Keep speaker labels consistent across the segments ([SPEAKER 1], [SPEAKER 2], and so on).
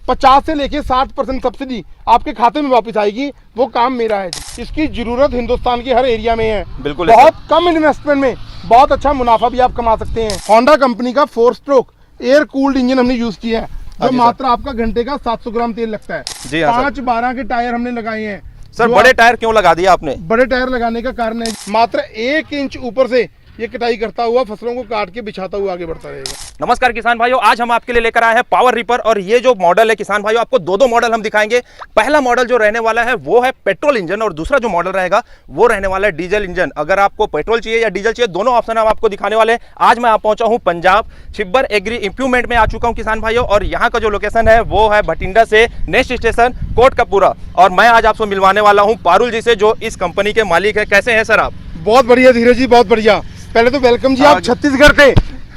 [SPEAKER 1] 50 से लेके 60% सब्सिडी आपके खाते में वापस आएगी, वो काम मेरा है। इसकी जरूरत हिंदुस्तान के हर एरिया में है।
[SPEAKER 2] बिल्कुल
[SPEAKER 1] बहुत कम इन्वेस्टमेंट में बहुत अच्छा मुनाफा भी आप कमा सकते हैं। होंडा कंपनी का 4 स्ट्रोक एयर कूल्ड इंजन हमने यूज किया है, जो मात्र आपका घंटे का 700 ग्राम तेल लगता है।
[SPEAKER 2] जी हाँ,
[SPEAKER 1] 5-12 के टायर हमने लगाए हैं।
[SPEAKER 2] सर बड़े टायर क्यों लगा दिया आपने?
[SPEAKER 1] बड़े टायर लगाने का कारण है मात्र 1 इंच ऊपर से ये कटाई करता हुआ फसलों को काट के बिछाता हुआ आगे बढ़ता रहेगा।
[SPEAKER 2] नमस्कार किसान भाइयों, आज हम आपके लिए लेकर आए हैं पावर रीपर। और ये जो मॉडल है किसान भाइयों, आपको दो मॉडल हम दिखाएंगे। पहला मॉडल जो रहने वाला है वो है पेट्रोल इंजन, और दूसरा जो मॉडल रहेगा वो रहने वाला है डीजल इंजन। अगर आपको पेट्रोल चाहिए या डीजल चाहिए, दोनों ऑप्शन हम आपको दिखाने वाले हैं। आज मैं पहुंचा हूं पंजाब छिब्बर एग्री इंप्रूवमेंट में आ चुका हूं किसान भाइयों, और यहाँ का जो लोकेशन है वो है भटिंडा से नेक्स्ट स्टेशन कोटकपूरा। और मैं आज आपसे मिलवाने वाला हूँ पारुल जी से, जो इस कंपनी के मालिक है। कैसे हैं सर आप?
[SPEAKER 1] बहुत बढ़िया धीरज जी, बहुत बढ़िया। पहले तो वेलकम जी। आप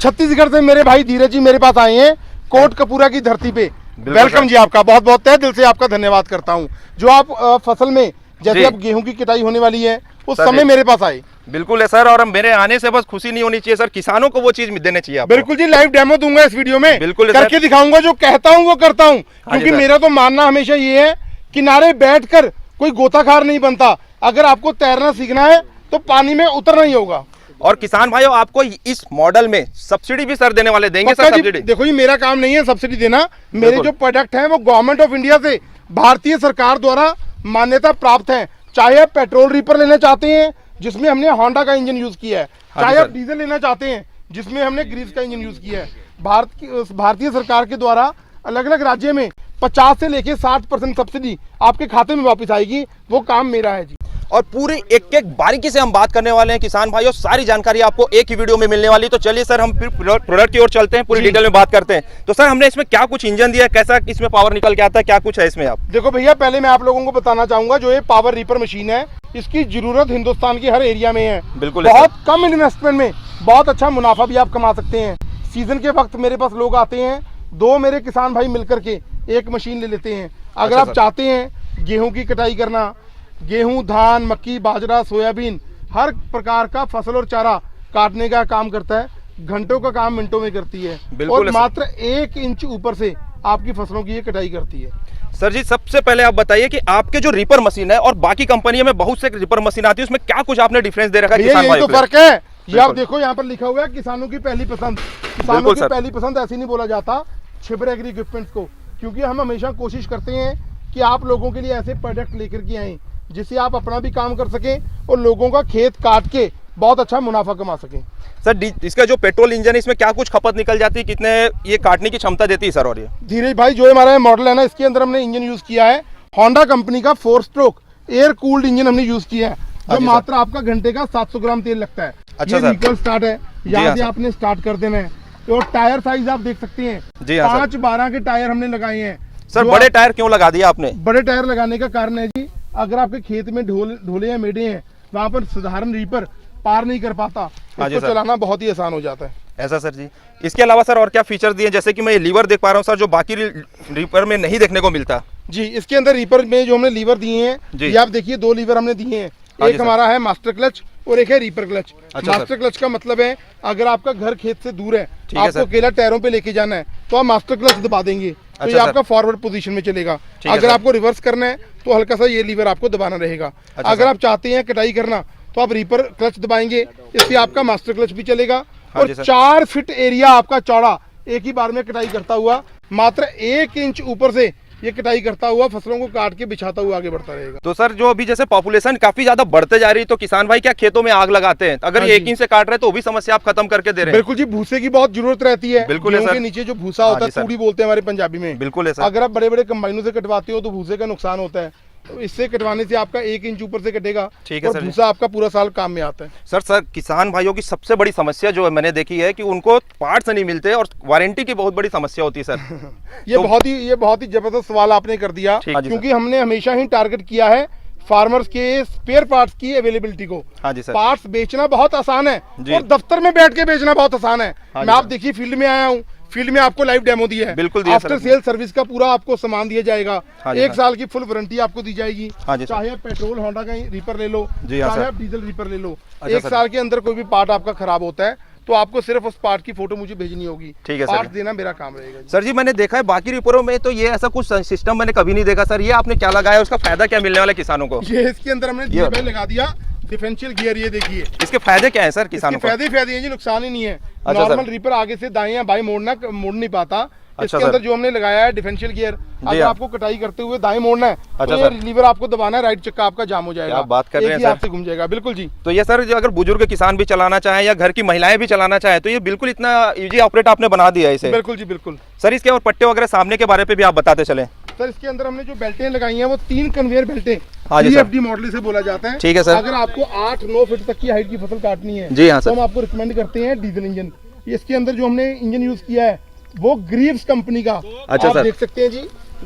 [SPEAKER 1] छत्तीसगढ़ से मेरे भाई धीरज जी मेरे पास आए हैं कोटकपूरा की धरती पे। वेलकम जी, आपका बहुत बहुत तहे दिल से आपका धन्यवाद करता हूं। जो आप फसल में जैसे अब गेहूं की कटाई होने वाली है उस समय मेरे पास आए।
[SPEAKER 2] बिल्कुल है सर, और मेरे आने से बस खुशी नहीं होनी चाहिए सर, किसानों को वो चीज देने चाहिए आपको।
[SPEAKER 1] बिल्कुल जी, लाइव डेमो दूंगा इस वीडियो में।
[SPEAKER 2] बिल्कुल
[SPEAKER 1] करके दिखाऊंगा, जो कहता हूँ वो करता हूँ। क्योंकि मेरा तो मानना हमेशा ये है, किनारे बैठकर कोई गोताखार नहीं बनता। अगर आपको तैरना सीखना है तो पानी में उतरना ही होगा।
[SPEAKER 2] और किसान भाइयों, आपको इस मॉडल में सब्सिडी भी सर देने वाले देंगे सर सब्सिडी?
[SPEAKER 1] देखो, ये मेरा काम नहीं है सब्सिडी देना। मेरे जो प्रोडक्ट हैं वो गवर्नमेंट ऑफ इंडिया से, भारतीय सरकार द्वारा मान्यता प्राप्त है। चाहे आप पेट्रोल रीपर लेना चाहते हैं जिसमें हमने होंडा का इंजन यूज किया है, चाहे आप डीजल लेना चाहते हैं जिसमें हमने ग्रीस का इंजन यूज किया है, भारतीय सरकार के द्वारा अलग अलग राज्य में 50 से लेके 60% सब्सिडी आपके खाते में वापस आएगी, वो काम मेरा है जी।
[SPEAKER 2] और पूरी एक एक बारीकी से हम बात करने वाले हैं किसान भाइयों, सारी जानकारी आपको एक ही वीडियो में मिलने वाली। तो चलिए सर, हम फिर प्रोडक्ट की ओर चलते हैं, पूरी डिटेल में बात करते हैं। तो सर, हमने इसमें क्या कुछ इंजन दिया है, कैसा इसमें पावर निकल के आता है, क्या कुछ है इसमें? आप
[SPEAKER 1] देखो भैया, पहले मैं आप लोगों को बताना चाहूंगा, जो ये पावर रीपर मशीन है इसकी जरूरत हिंदुस्तान के हर एरिया में है।
[SPEAKER 2] बिल्कुल,
[SPEAKER 1] बहुत कम इन्वेस्टमेंट में बहुत अच्छा मुनाफा भी आप कमा सकते हैं। सीजन के वक्त मेरे पास लोग आते हैं, 2 मेरे किसान भाई मिलकर के एक मशीन ले लेते हैं। अगर आप चाहते हैं गेहूं की कटाई करना, गेहूं, धान, मक्की, बाजरा, सोयाबीन, हर प्रकार का फसल और चारा काटने का काम करता है। घंटों का काम मिनटों में करती है, और मात्र 1 इंच ऊपर से आपकी फसलों की ये कटाई करती है।
[SPEAKER 2] सर जी, सबसे पहले आप बताइए कि आपके जो रीपर मशीन है और बाकी कंपनियों में बहुत से रीपर मशीन आती है, उसमें क्या कुछ आपने डिफरेंस दे रखा है किसान भाई?
[SPEAKER 1] तो फर्क है ये आप देखो, यहाँ पर लिखा हुआ है किसानों की पहली पसंद। किसानों की पहली पसंद ऐसे नहीं बोला जाता छिब्बर एग्री इक्विपमेंट्स को, क्योंकि हम हमेशा कोशिश करते हैं कि आप लोगों के लिए ऐसे प्रोडक्ट लेकर के आए जिससे आप अपना भी काम कर सकें और लोगों का खेत काट के बहुत अच्छा मुनाफा कमा सकें।
[SPEAKER 2] सर, इसका जो पेट्रोल इंजन है इसमें क्या कुछ खपत निकल जाती है, कितने ये काटने की क्षमता देती है सर? और ये
[SPEAKER 1] धीरज भाई, जो हमारा मॉडल है ना, इसके अंदर हमने इंजन यूज किया है होंडा कंपनी का 4 स्ट्रोक एयर कूल्ड इंजन हमने यूज किया है, जो मात्र आपका घंटे का 700 ग्राम तेल लगता है।
[SPEAKER 2] अच्छा
[SPEAKER 1] सर, व्हीकल स्टार्ट है, यहाँ से आपने स्टार्ट कर देना है। और टायर साइज आप देख सकते हैं, 5-12 के टायर हमने लगाए हैं।
[SPEAKER 2] सर, बड़े टायर क्यों लगा दिया आपने?
[SPEAKER 1] बड़े टायर लगाने का कारण है जी, अगर आपके खेत में ढोले या मेढे हैं, वहाँ पर साधारण रीपर पार नहीं कर पाता, इसको चलाना बहुत ही आसान हो जाता है। ऐसा
[SPEAKER 2] सर जी। इसके अलावा सर और क्या फीचर दिए? जैसे कि मैं ये लीवर देख पा रहा हूँ सर, जो बाकी रीपर में नहीं देखने को मिलता
[SPEAKER 1] जी। इसके अंदर रीपर में जो हमने लीवर दिए हैं, ये आप देखिए 2 लीवर हमने दिए हैं। एक हमारा है मास्टर क्लच और एक है रीपर क्लच। मास्टर क्लच का मतलब है, अगर आपका घर खेत से दूर है, आपको अकेला टायरों पे लेके जाना है, तो आप मास्टर क्लच दबा देंगे, तो ये आपका फॉरवर्ड पोजीशन में चलेगा। अगर आपको रिवर्स करना है तो हल्का सा ये लीवर आपको दबाना रहेगा। अगर आप चाहते हैं कटाई करना तो आप रीपर क्लच दबाएंगे, इससे आपका मास्टर क्लच भी चलेगा। और 4 फीट एरिया आपका चौड़ा एक ही बार में कटाई करता हुआ, मात्र 1 इंच ऊपर से ये कटाई करता हुआ फसलों को काट के बिछाता हुआ आगे बढ़ता रहेगा।
[SPEAKER 2] तो सर, जो अभी जैसे पॉपुलेशन काफी ज्यादा बढ़ते जा रही है, तो किसान भाई क्या खेतों में आग लगाते हैं? अगर ये 1 इंच से काट रहे हैं तो वो भी समस्या आप खत्म करके दे रहे हैं?
[SPEAKER 1] बिल्कुल जी, भूसे की बहुत जरूरत रहती है।
[SPEAKER 2] बिल्कुल है सर।
[SPEAKER 1] के नीचे जो भूसा होता है, तूड़ी बोलते हैं हमारे पंजाबी में।
[SPEAKER 2] बिल्कुल है सर।
[SPEAKER 1] अगर आप बड़े बड़े कंबाइनों से कटवाते हो तो भूसे का नुकसान होता है, तो इससे कटवाने से आपका 1 इंच ऊपर से कटेगा। ठीक है सर। भूसा आपका पूरा साल काम में आता है।
[SPEAKER 2] सर, किसान भाइयों की सबसे बड़ी समस्या जो मैंने देखी है कि उनको पार्ट्स नहीं मिलते और वारंटी की बहुत बड़ी समस्या होती है सर।
[SPEAKER 1] ये बहुत ही जबरदस्त सवाल आपने कर दिया, क्योंकि हमने हमेशा ही टारगेट किया है फार्मर्स के स्पेयर पार्ट्स की अवेलेबिलिटी को।
[SPEAKER 2] हाँ जी सर।
[SPEAKER 1] पार्ट्स बेचना बहुत आसान है और दफ्तर में बैठ के बेचना बहुत आसान है। मैं आप देखिए फील्ड में आया हूँ, फील्ड में आपको लाइव डेमो दिया है।
[SPEAKER 2] बिल्कुल,
[SPEAKER 1] आफ्टर सेल सर्विस का पूरा आपको सामान दिया जाएगा। 1 साल की फुल वारंटी आपको दी जाएगी। चाहे आप पेट्रोल होंडा का रीपर ले लो, चाहे आप डीजल रीपर ले लो, 1 साल के अंदर कोई भी पार्ट आपका खराब होता है तो आपको सिर्फ उस पार्ट की फोटो मुझे भेजनी होगी।
[SPEAKER 2] ठीक है सर,
[SPEAKER 1] पार्ट देना मेरा काम रहेगा।
[SPEAKER 2] सर जी मैंने देखा है बाकी रिपोर्टों में तो ये ऐसा कुछ सिस्टम मैंने कभी नहीं देखा सर, ये आपने क्या लगाया, उसका फायदा क्या मिलने वाला है किसानों को?
[SPEAKER 1] ये इसके अंदर हमने लगा दिया डिफरेंशियल गियर, ये देखिए।
[SPEAKER 2] इसके फायदे क्या है सर किसानों को?
[SPEAKER 1] फायदे हैं जी, नुकसान ही नहीं है।
[SPEAKER 2] अच्छा
[SPEAKER 1] नॉर्मल रीपर आगे से दाएं या बाएं मोड़ नहीं पाता।
[SPEAKER 2] अच्छा
[SPEAKER 1] इसके अंदर जो हमने लगाया है डिफरेंशियल गियर, अगर आपको कटाई करते हुए दाएं मोड़ना है
[SPEAKER 2] अच्छा
[SPEAKER 1] तो ये लीवर आपको दबाना है, राइट चक्का आपका जाम हो जाएगा।
[SPEAKER 2] क्या बात कर रहे हैं सर,
[SPEAKER 1] आपसे घूम जाएगा। बिल्कुल जी।
[SPEAKER 2] तो ये सर जो अगर बुजुर्ग किसान भी चलाना चाहे या घर की महिलाएं भी चलाना चाहे तो ये बिल्कुल इतना इजी ऑपरेट आपने बना दिया है इसे।
[SPEAKER 1] बिल्कुल जी बिल्कुल।
[SPEAKER 2] सर इसके और पट्टे वगैरह सामने के बारे पे भी आप बताते चले।
[SPEAKER 1] सर इसके अंदर हमने जो बेल्टें लगाई हैं वो 3 कन्वेयर बेल्टें,
[SPEAKER 2] हाँ जी सर,
[SPEAKER 1] CFD मॉडल से बोला जाता है।
[SPEAKER 2] ठीक है सर।
[SPEAKER 1] अगर आपको 8-9 फीट तक की हाइट की फसल काटनी है
[SPEAKER 2] जी हाँ सर,
[SPEAKER 1] तो हम आपको रिकमेंड करते हैं डीजल इंजन। इसके अंदर जो हमने इंजन यूज किया है वो ग्रीव्स कंपनी का,
[SPEAKER 2] अच्छा
[SPEAKER 1] आप
[SPEAKER 2] सर,
[SPEAKER 1] देख सकते हैं जी,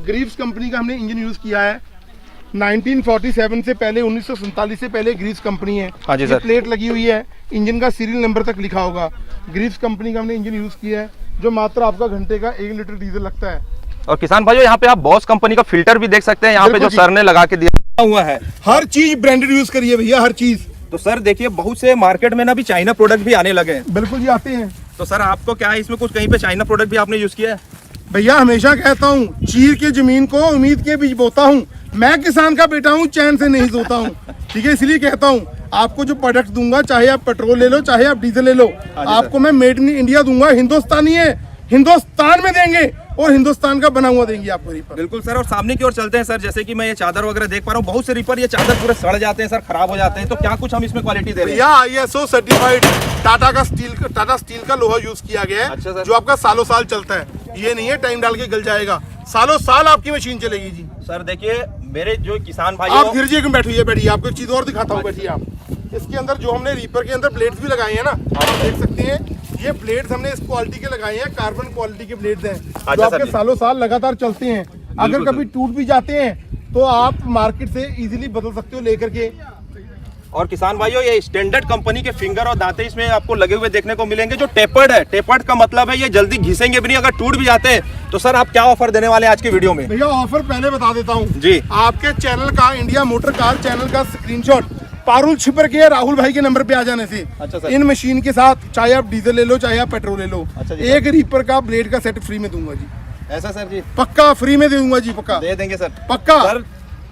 [SPEAKER 1] ग्रीव्स कंपनी का हमने इंजन यूज किया है। 1947 से पहले, 1947 से पहले ग्रीव्स कंपनी है।
[SPEAKER 2] हाँ जी
[SPEAKER 1] ये
[SPEAKER 2] सर,
[SPEAKER 1] प्लेट लगी हुई है, इंजन का सीरियल नंबर तक लिखा होगा। ग्रीव्स कंपनी का हमने इंजन यूज किया है, जो मात्र आपका घंटे का 1 लीटर डीजल लगता है।
[SPEAKER 2] और किसान भाइयों यहाँ पे आप बॉस कंपनी का फिल्टर भी देख सकते हैं, यहाँ पे जो सर ने लगा के दिया हुआ है।
[SPEAKER 1] हर चीज ब्रांडेड यूज करिए भैया, हर चीज।
[SPEAKER 2] तो सर देखिए बहुत से मार्केट में ना भी चाइना प्रोडक्ट भी आने लगे हैं।
[SPEAKER 1] बिल्कुल जी आते हैं।
[SPEAKER 2] तो सर आपको क्या है इसमें कुछ कहीं पे चाइना प्रोडक्ट भी आपने यूज किया है?
[SPEAKER 1] भैया हमेशा कहता हूँ चीर के जमीन को उम्मीद के बीज बोता हूँ। मैं किसान का बेटा हूँ, चैन से नहीं सोता हूँ। ठीक है, इसलिए कहता हूँ आपको जो प्रोडक्ट दूंगा, चाहे आप पेट्रोल ले लो चाहे आप डीजल ले लो, आपको मैं मेड इन इंडिया दूंगा। हिंदुस्तानी है, हिंदुस्तान में देंगे और हिंदुस्तान का बना हुआ देंगे आपको रिपर।
[SPEAKER 2] बिल्कुल सर। और सामने की ओर चलते हैं सर, जैसे कि मैं ये चादर वगैरह देख पा रहा हूँ, बहुत से रिपर ये चादर पूरे सड़ जाते हैं सर, खराब हो जाते हैं, तो क्या कुछ हम इसमें क्वालिटी दे रहे हैं?
[SPEAKER 1] भैया ISO सर्टिफाइड टाटा स्टील का लोहा यूज किया गया है।
[SPEAKER 2] अच्छा सर।
[SPEAKER 1] जो आपका सालों साल चलता है, ये नहीं है टाइम डाल के गल जाएगा, सालों साल आपकी मशीन चलेगी जी।
[SPEAKER 2] सर देखिए मेरे जो किसान भाई,
[SPEAKER 1] आप धीरे धीरे बैठिए, आपको एक चीज और दिखाता हूँ, बैठिए आप। इसके अंदर जो हमने रीपर के अंदर ब्लेड्स भी लगाए हैं ना, आप देख सकते हैं, ये ब्लेड्स हमने इस क्वालिटी के लगाए हैं, कार्बन क्वालिटी के ब्लेड्स हैं, जो आपके सालों साल लगातार चलते हैं। अगर कभी टूट भी जाते हैं तो आप मार्केट से इजीली बदल सकते हो लेकर के।
[SPEAKER 2] और किसान भाइयों ये स्टैंडर्ड कंपनी के फिंगर और दांते इसमें आपको लगे हुए देखने को मिलेंगे, जो टेपर्ड है। टेपर्ड का मतलब है ये जल्दी घिसेंगे भी नहीं, अगर टूट भी जाते हैं तो सर आप क्या ऑफर देने वाले हैं आज की वीडियो में?
[SPEAKER 1] भैया ऑफर पहले बता देता हूँ
[SPEAKER 2] जी।
[SPEAKER 1] आपके चैनल का, इंडिया मोटर कार चैनल का स्क्रीनशॉट पारुल छिपर के राहुल भाई के नंबर पे आ जाने से,
[SPEAKER 2] अच्छा सर,
[SPEAKER 1] इन मशीन के साथ चाहे आप डीजल ले लो चाहे आप पेट्रोल ले लो,
[SPEAKER 2] अच्छा जी,
[SPEAKER 1] एक रीपर का ब्लेड का सेट फ्री में दूंगा जी।
[SPEAKER 2] ऐसा सर जी?
[SPEAKER 1] पक्का फ्री में दे दूंगा जी, पक्का
[SPEAKER 2] दे देंगे सर,
[SPEAKER 1] पक्का।
[SPEAKER 2] सर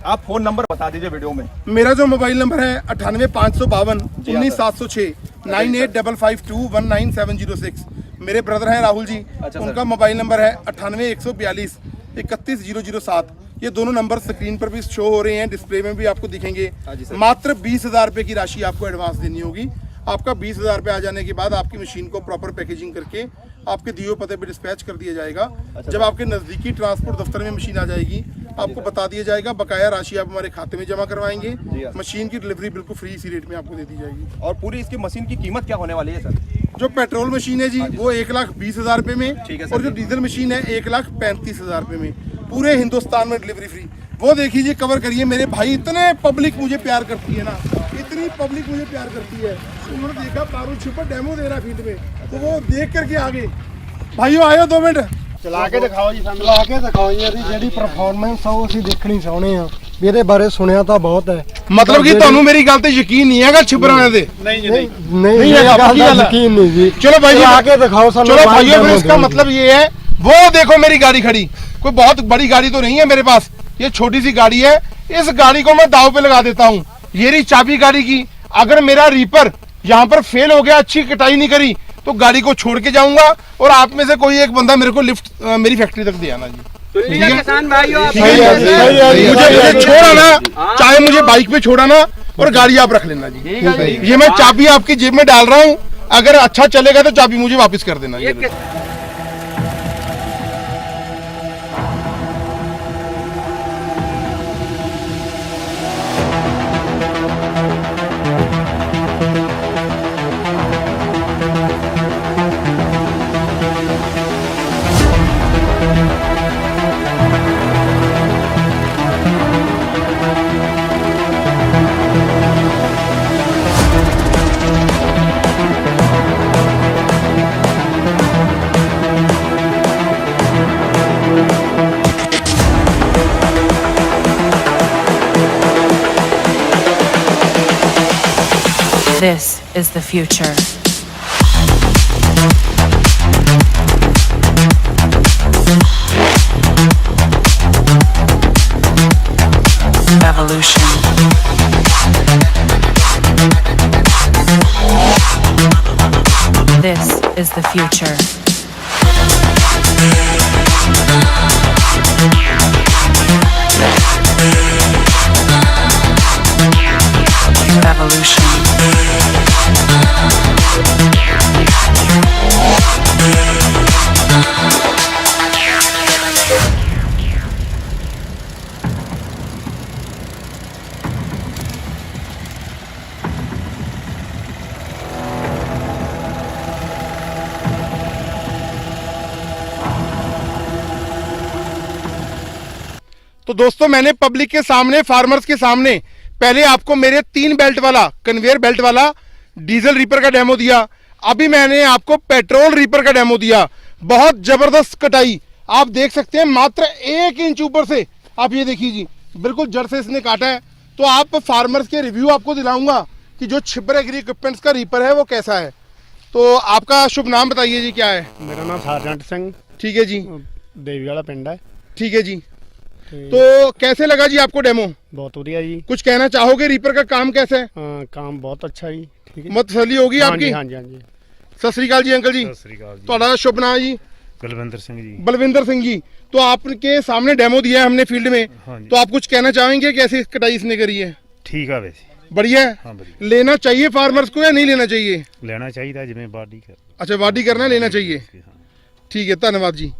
[SPEAKER 2] आप फोन नंबर बता दीजिए वीडियो में।
[SPEAKER 1] मेरा जो मोबाइल नंबर है 98 552 19 706 9855219706। मेरे ब्रदर हैं राहुल जी, उनका मोबाइल नंबर है 98 142 31 007। ये दोनों नंबर स्क्रीन पर भी शो हो रहे हैं, डिस्प्ले में भी आपको दिखेंगे। मात्र 20,000 रुपए की राशि आपको एडवांस देनी होगी। आपका 20,000 रुपए आ जाने के बाद आपकी मशीन को प्रॉपर पैकेजिंग करके आपके दिए पते पे डिस्पैच कर दिया जाएगा। जब आपके नजदीकी ट्रांसपोर्ट दफ्तर में मशीन आ जाएगी, आपको बता दिया जाएगा, बकाया राशि आप हमारे खाते में जमा करवाएंगे। मशीन की डिलीवरी बिल्कुल फ्री इसी रेट में आपको दे दी जाएगी।
[SPEAKER 2] और पूरी इसकी मशीन की कीमत क्या होने वाली है सर?
[SPEAKER 1] जो पेट्रोल मशीन है जी वो 1,20,000 रुपए में,
[SPEAKER 2] ठीक है
[SPEAKER 1] और जो डीजल मशीन है 1,35,000 रुपए में, पूरे हिंदुस्तान में डिलीवरी फ्री। वो देखिए, कवर करिए मेरे भाई, इतने पब्लिक मुझे प्यार करती है ना, इतनी पब्लिक मुझे प्यार करती है। उन्होंने देखा पारुल छिपर डेमो दे रहा फील्ड में, तो वो देख करके आगे भाइयों आयो 2 मिनट
[SPEAKER 3] ਚਲਾ ਕੇ ਦਿਖਾਓ ਜੀ ਸਾਨੂੰ। ਚਲਾ ਕੇ ਦਿਖਾਓ ਜੀ, ਇਹਦੀ ਜਿਹੜੀ ਪਰਫਾਰਮੈਂਸ ਆ ਉਹ ਅਸੀਂ ਦੇਖਣੀ ਚਾਹੁੰਦੇ ਆ ਵੀ ਇਹਦੇ ਬਾਰੇ ਸੁਣਿਆ ਤਾਂ ਬਹੁਤ ਹੈ।
[SPEAKER 1] मतलब कि ਤੁਹਾਨੂੰ ਮੇਰੀ ਗੱਲ ਤੇ ਯਕੀਨ ਨਹੀਂ ਹੈਗਾ छिपराने ਦੇ?
[SPEAKER 3] नहीं नहीं नहीं यकीन नहीं जी।
[SPEAKER 1] चलो भाई
[SPEAKER 3] चला के दिखाओ ਸਾਨੂੰ।
[SPEAKER 1] चलो भाइयों, फिर इसका मतलब ये है, वो देखो मेरी गाड़ी खड़ी, कोई बहुत बड़ी गाड़ी तो नहीं है मेरे पास, ये छोटी सी गाड़ी है। इस गाड़ी को मैं दाव पे लगा देता हूँ। ये रही चाबी गाड़ी की। अगर मेरा रीपर यहाँ पर फेल हो गया, अच्छी कटाई नहीं करी, तो गाड़ी को छोड़ के जाऊंगा और आप में से कोई एक बंदा मेरे को लिफ्ट मेरी फैक्ट्री तक दे आना जी।
[SPEAKER 4] किसान भाइयों
[SPEAKER 1] मुझे छोड़ा ना, चाहे मुझे बाइक पे छोड़ा ना, और गाड़ी आप रख लेना जी। ये मैं चाबी आपकी जेब में डाल रहा हूँ, अगर अच्छा चलेगा तो चाबी मुझे वापस कर देना।
[SPEAKER 5] This is the future.
[SPEAKER 4] Revolution. This is the future. Evolution.
[SPEAKER 1] तो दोस्तों मैंने पब्लिक के सामने, फार्मर्स के सामने पहले आपको मेरे 3 बेल्ट वाला, कन्वेयर बेल्ट वाला डीजल रीपर का डेमो दिया। अभी मैंने आपको पेट्रोल रीपर का डेमो दिया। बहुत जबरदस्त कटाई आप देख सकते हैं, मात्र 1 इंच ऊपर से। आप ये देखिए जी, बिल्कुल जड़ से इसने काटा है। तो आप फार्मर्स के रिव्यू आपको दिलाऊंगा कि जो छिब्बर एग्री इक्विपमेंट्स का रीपर है वो कैसा है। तो आपका शुभ नाम बताइए जी, क्या है?
[SPEAKER 5] मेरा नाम सारजंट सिंह
[SPEAKER 1] ठीक है जी,
[SPEAKER 5] देवी वाला पिंड है।
[SPEAKER 1] ठीक है जी। तो कैसे लगा जी आपको डेमो?
[SPEAKER 5] बहुत बढ़िया जी।
[SPEAKER 1] कुछ कहना चाहोगे रीपर का काम कैसा है?
[SPEAKER 5] काम बहुत अच्छा जी। ठीक है,
[SPEAKER 1] मत तसल्ली होगी
[SPEAKER 5] हाँ
[SPEAKER 1] आपकी?
[SPEAKER 5] जी, हाँ जी, हाँ जी।
[SPEAKER 1] सत श्री अकाल जी अंकल जी।
[SPEAKER 6] सत श्री अकाल जी।
[SPEAKER 1] ਤੁਹਾਡਾ शुभ नाम जी?
[SPEAKER 6] बलविंदर सिंह जी।
[SPEAKER 1] बलविंदर सिंह जी। तो आपके सामने डेमो दिया है हमने फील्ड में,
[SPEAKER 6] हाँ जी।
[SPEAKER 1] तो आप कुछ कहना चाहेंगे कैसे कटाई इसने करी है?
[SPEAKER 6] ठीक है वैसे
[SPEAKER 1] बढ़िया है।
[SPEAKER 6] हाँ बढ़िया।
[SPEAKER 1] लेना चाहिए फार्मर्स को या नहीं लेना चाहिए?
[SPEAKER 6] लेना चाहिए जिम्मे बाडी कर।
[SPEAKER 1] अच्छा, वाਢੀ करना लेना चाहिए।
[SPEAKER 6] हाँ।
[SPEAKER 1] ठीक है, धन्यवाद जी।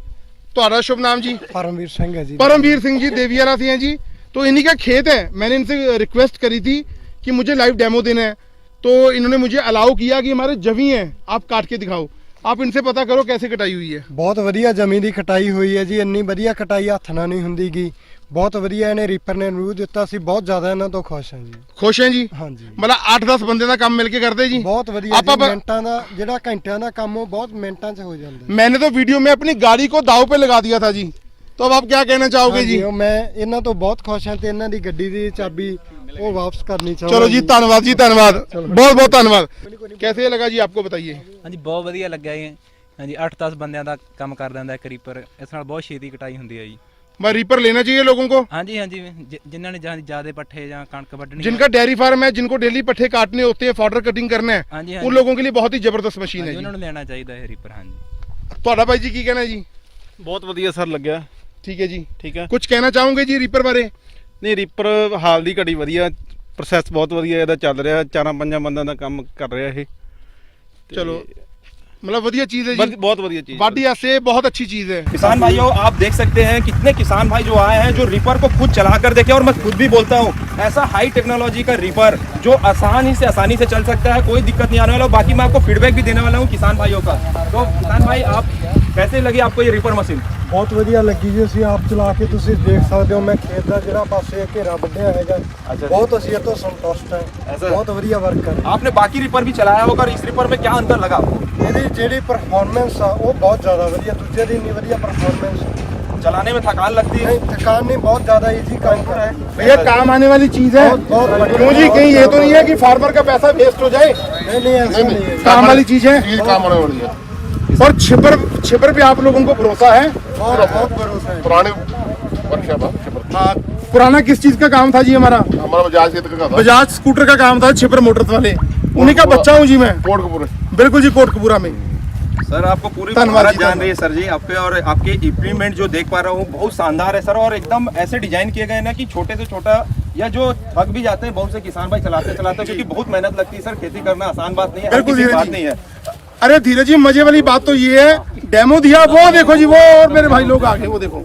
[SPEAKER 1] ਤੁਹਾਡਾ शुभ नाम जी?
[SPEAKER 3] ਪਰਮਵੀਰ ਸਿੰਘ ਹੈ ਜੀ।
[SPEAKER 1] परमवीर सिंह जी देवियारा से हैं जी। तो इन्हीं का खेत है। मैंने इनसे रिक्वेस्ट करी थी कि मुझे लाइव डेमो देना है, तो इन्होंने मुझे अलाउ किया कि हमारे जवी हैं, आप काट के दिखाओ। आप इनसे पता करो कैसे कटाई हुई है।
[SPEAKER 3] ਬਹੁਤ ਵਧੀਆ ਜ਼ਮੀਂ ਦੀ ਕਟਾਈ ਹੋਈ ਹੈ ਜੀ। ਇੰਨੀ ਵਧੀਆ ਕਟਾਈ ਹੱਥ ਨਾਲ ਨਹੀਂ ਹੁੰਦੀਗੀ। ਬਹੁਤ ਵਧੀਆ ਇਹਨੇ ਰੀਪਰ ਨੇ ਰਿਵਿਊ ਦਿੱਤਾ ਸੀ। ਬਹੁਤ ਜ਼ਿਆਦਾ ਇਹਨਾਂ ਤੋਂ ਖੁਸ਼ ਹਾਂ ਜੀ।
[SPEAKER 1] खुश हैं जी?
[SPEAKER 3] ਹਾਂਜੀ
[SPEAKER 1] मतलब 8-10 ਬੰਦੇ ਦਾ ਕੰਮ ਮਿਲ ਕੇ ਕਰਦੇ जी?
[SPEAKER 3] ਬਹੁਤ ਵਧੀਆ
[SPEAKER 1] ਆਪਾਂ
[SPEAKER 3] ਜੀ। ਮਿੰਟਾਂ ਦਾ ਜਿਹੜਾ ਘੰਟਿਆਂ ਦਾ ਕੰਮ ਉਹ ਬਹੁਤ ਮਿੰਟਾਂ 'ਚ ਹੋ ਜਾਂਦਾ।
[SPEAKER 1] मैंने तो वीडियो में अपनी गाड़ी को दाव पे लगा दिया था जी। तो अब आप क्या कहना चाहोगे जी?
[SPEAKER 3] ਹਾਂਜੀ, ਉਹ ਮੈਂ ਇਹਨਾਂ ਤੋਂ ਬਹੁਤ ਖੁਸ਼ ਹਾਂ ਤੇ ਇਹਨਾਂ ਦੀ ਗੱਡੀ ਦੀ ਚਾਬੀ ਉਹ ਵਾਪਸ ਕਰਨੀ ਚਾਹੁੰਦਾ।
[SPEAKER 1] चलो जी, धन्यवाद जी, धन्यवाद, बहुत बहुत धन्यवाद। कैसे लगा जी आपको, बताइए।
[SPEAKER 7] ਹਾਂਜੀ ਬਹੁਤ ਵਧੀਆ ਲੱਗਿਆ ਜੀ। ਹਾਂਜੀ 8-10 ਬੰਦਿਆਂ ਦਾ ਕੰਮ ਕਰ ਦਿੰਦਾ ਇੱਕ ਰੀਪਰ। ਇਸ ਨਾਲ ਬਹੁਤ ਛੇਤੀ ਕਟਾਈ ਹੁੰਦੀ ਹੈ ਜੀ।
[SPEAKER 1] मैं रीपर लेना चाहिए लोगों को,
[SPEAKER 7] ਹਾਂਜੀ ਹਾਂਜੀ ਜਿਨ੍ਹਾਂ ਨੇ ਜ਼ਿਆਦਾ ਪੱਠੇ ਜਾਂ ਕਣਕ ਵੱਢਣੀ
[SPEAKER 1] जिनका डेयरी फार्म है, जिनको डेली पट्टे काटने होते हैं, फॉडर कटिंग करना है,
[SPEAKER 7] ਹਾਂਜੀ
[SPEAKER 1] उन लोगों के लिए बहुत ही जबरदस्त मशीन है
[SPEAKER 7] ਉਹਨਾਂ
[SPEAKER 1] जी।
[SPEAKER 7] ਨੂੰ ਲੈਣਾ ਚਾਹੀਦਾ ਇਹ ਰੀਪਰ। ਹਾਂਜੀ
[SPEAKER 1] ਤੁਹਾਡਾ ਭਾਈ ਜੀ ਕੀ ਕਹਿਣਾ ਜੀ?
[SPEAKER 5] ਬਹੁਤ ਵਧੀਆ ਸਰ ਲੱਗਿਆ।
[SPEAKER 1] ਠੀਕ ਹੈ ਜੀ।
[SPEAKER 5] ਠੀਕ ਹੈ।
[SPEAKER 1] ਕੁਝ ਕਹਿਣਾ ਚਾਹੋਗੇ ਜੀ ਰੀਪਰ ਬਾਰੇ?
[SPEAKER 5] ਨਹੀਂ, ਰੀਪਰ ਹਾਲ ਦੀ ਘੜੀ ਵਧੀਆ, ਪ੍ਰੋਸੈਸ ਬਹੁਤ ਵਧੀਆ ਇਹਦਾ ਚੱਲ ਰਿਹਾ। 4-5 ਬੰਦਿਆਂ ਦਾ ਕੰਮ ਕਰ ਰਿਹਾ ਇਹ।
[SPEAKER 1] चलो, मतलब वधिया चीज है जी।
[SPEAKER 5] बहुत बढ़िया चीज।
[SPEAKER 1] वाढी से बहुत अच्छी चीज है।
[SPEAKER 2] किसान भाइयों, आप देख सकते हैं कितने किसान भाई जो आए हैं, जो रीपर को खुद चला कर देखे। और मैं खुद भी बोलता हूँ, ऐसा हाई टेक्नोलॉजी का रीपर जो आसानी से चल सकता है, कोई दिक्कत नहीं आने वाला। बाकी मैं आपको फीडबैक भी देने वाला हूँ किसान भाइयों का। तो किसान भाई, आप कैसे लगी आपको ये रीपर मशीन?
[SPEAKER 3] ਬਹੁਤ ਵਧੀਆ ਲੱਗੀ ਜੀ। ਅਸੀਂ ਆਪ ਚਲਾ ਕੇ ਤੁਸੀਂ ਦੇਖ ਸਕਦੇ ਹੋ। ਮੈਂ ਖੇਤ ਦਾ ਜਿਹੜਾ ਪਾਸੇ ਘੇਰਾ ਵੱਢਿਆ ਹੈਗਾ, ਬਹੁਤ ਅਸੀਂ ਇਹ ਤੋਂ ਸੰਤੁਸ਼ਟ ਹੈ। ਬਹੁਤ ਵਧੀਆ ਵਰਕ ਕਰ।
[SPEAKER 2] आपने बाकी रीपर भी चलाया होगा, और इस रीपर में क्या अंतर लगा आपको?
[SPEAKER 3] ਇਹਦੀ ਜਿਹੜੀ ਪਰਫਾਰਮੈਂਸ ਆ ਉਹ ਬਹੁਤ ਜ਼ਿਆਦਾ ਵਧੀਆ। ਦੂਜੇ ਦੀ ਇੰਨੀ ਵਧੀਆ ਪਰਫਾਰਮੈਂਸ
[SPEAKER 2] चलाने में थकान लगती है?
[SPEAKER 3] नहीं, थकान नहीं, बहुत ज्यादा इजी काम कर रहा है।
[SPEAKER 1] भैया काम आने वाली चीज है।
[SPEAKER 3] बहुत बढ़िया।
[SPEAKER 1] क्यों जी, कहीं ये तो नहीं है कि फार्मर का पैसा वेस्ट हो जाए?
[SPEAKER 3] नहीं नहीं, ऐसा नहीं है।
[SPEAKER 1] काम वाली चीज है।
[SPEAKER 8] काम आने वाली है।
[SPEAKER 1] और छिपर पे आप लोगों को भरोसा है?
[SPEAKER 3] बहुत भरोसा है।
[SPEAKER 8] पुराने वर्कशॉप है छिपर।
[SPEAKER 1] हाँ। पुराना किस चीज का काम था जी हमारा?
[SPEAKER 8] हमारा बजाज क्षेत्र का था।
[SPEAKER 1] बजाज स्कूटर का काम था, छिपर मोटर्स वाले। उन्हीं का बच्चा हूँ जी मैं।
[SPEAKER 8] कोटकपुर।
[SPEAKER 1] बिल्कुल जी, कोटकपुरा में।
[SPEAKER 2] सर, आपको पूरी
[SPEAKER 1] धन्यवाद
[SPEAKER 2] भारत
[SPEAKER 1] जी,
[SPEAKER 2] जान रही है सर जी आपके। और आपके इम्प्लीमेंट जो देख पा रहा हूँ बहुत शानदार है सर। और एकदम ऐसे डिजाइन किए गए हैं ना कि छोटे से छोटा या जो थक भी जाते हैं बहुत से किसान भाई चलाते क्योंकि बहुत मेहनत लगती है सर। खेती करना आसान बात नहीं है,
[SPEAKER 1] बिल्कुल
[SPEAKER 2] हल्की सी
[SPEAKER 1] धीरज
[SPEAKER 2] बात
[SPEAKER 1] जी।
[SPEAKER 2] नहीं है।
[SPEAKER 1] अरे धीरज जी, मजे वाली बात तो ये है, डेमो दिया वो देखो जी, वो और मेरे भाई लोग आ गए, वो देखो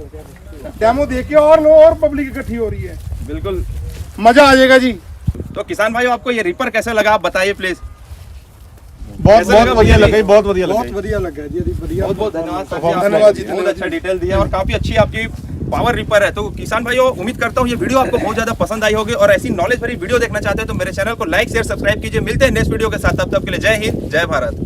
[SPEAKER 1] डेमो देख के और पब्लिक इकट्ठी हो रही है।
[SPEAKER 2] बिल्कुल
[SPEAKER 1] मजा आ जाएगा जी।
[SPEAKER 2] तो किसान भाइयों, आपको ये रीपर कैसा लगा, आप बताइए प्लीज।
[SPEAKER 5] बहुत बढ़िया लगा, बहुत बढ़िया
[SPEAKER 3] बहुत
[SPEAKER 5] लगा।
[SPEAKER 3] बढ़िया लगा जी। बढ़िया।
[SPEAKER 2] बहुत बहुत धन्यवाद सर जी,
[SPEAKER 1] धन्यवाद जी,
[SPEAKER 2] आपने बहुत अच्छा डिटेल दिया और काफी अच्छी आपकी पावर रीपर है। तो किसान भाइयों, उम्मीद करता हूँ ये वीडियो आपको बहुत ज्यादा पसंद आई होगी। और ऐसी नॉलेज भरी वीडियो देखना चाहते हैं तो मेरे चैनल को लाइक शेयर सब्सक्राइब कीजिए। मिलते हैं नेक्स्ट वीडियो के साथ, तब तक के लिए जय हिंद, जय भारत।